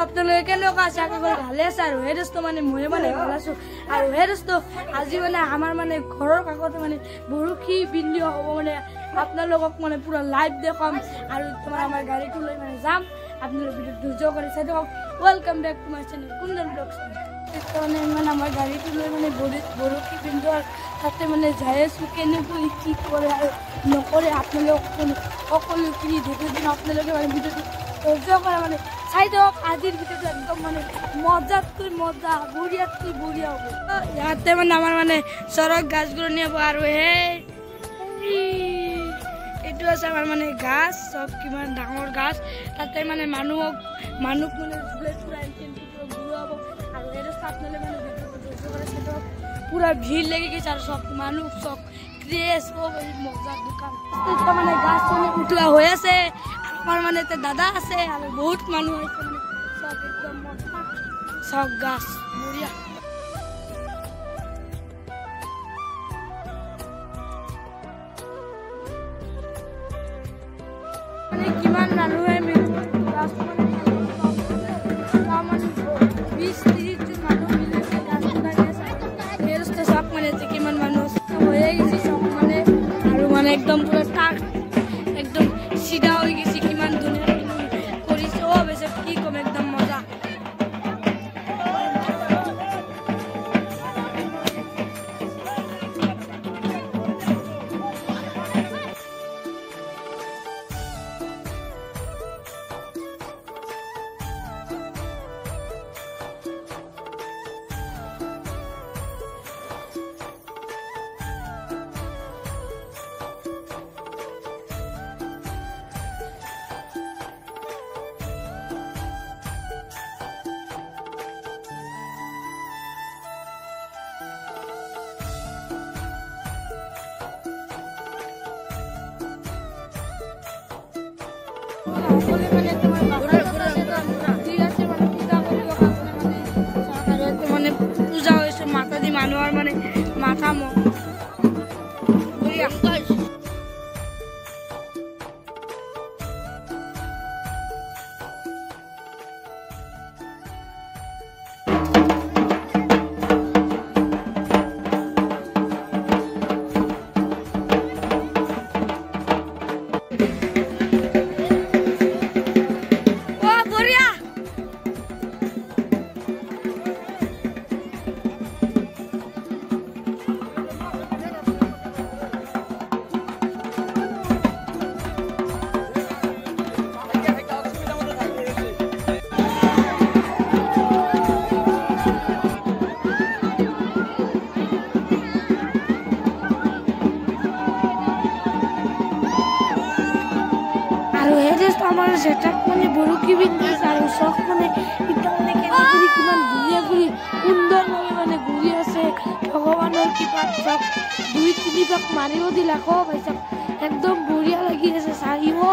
আপোনালোকে কেনেকুৱা আছে আশা কৰি ভালে আছে আৰু সেই দোস্ত মানে মই মানে ভাল আছো আৰু সেই দোস্ত আজি মানে আমাৰ মানে ঘৰৰ কাষতে মানে বৰশী পিন্ধি হ'ব মানে আপোনালোকক মানে পুৰা লাইভ দেখাম আৰু তোমাৰ আমাৰ গাড়ীটো লৈ মানে যাম আপোনালোকে ভিডিঅ' ধৈৰ্য কৰি চাই থাকক welcome back to my channel Kundan vlogs মানে মানে আমাৰ গাড়ীটো লৈ মানে বৰশী পিন্ধো আৰু তাতে মানে যাই আছো কেনেকৈ কি কৰে আৰু নকৰে আপোনালোক সকলোখিনি দেখি দিন আপোনালোকে মানে ভিডিঅ'টো ধৈৰ্য কৰে মানে চাই থাকক আজিৰ ভিডিঅ'টো একদম মানে মজাতকৈ মজা বঢ়িয়াতকৈ বঢ়িয়া হ'ব ইয়াতে মানে আমাৰ মানে চৰক গাছগুলো নিব আৰু এইটো আছে আমাৰ মানে গাছ চব কিমান ডাঙৰ গাছ তাতে মানে মানুহক মানে ঘূৰাব আৰু এই ৰাস্তা আপোনালোকে মানে ভিডিঅ'টো ধৈৰ্য কৰে চাই থাকক পুৰা ভিৰ লাগি গৈছে আৰু চব মানুহ চব ক্ৰেজ মজা দোকান মানে গাছ মানে উঠোৱা হৈ আছে আমাৰ মানে দাদা আছে আৰু বহুত মানুহ আছে মানে চব একদম মজা চব গাছ বঢ়িয়া মানে কিমান মানুহে একদম পুরো টাক একদম সিধা হয়ে গেছে কিমান ধুনিয়া করেছে ও বেশ কি কম একদম মজা পূজা হয়েছে মাতা দি মানুহৰ মানে মাথা আমার সেটআপ মানে বরকি বিন্দাস আর সব মানে ইতালে কেনে কিমান ঘুরি সুন্দরভাবে মানে ঘুরি আছে ভগবানের কৃপাত সব 2-3 পাক মারিও দিলা কো ভাই সব একদম বঢ়িয়া লাগি আছে চাইও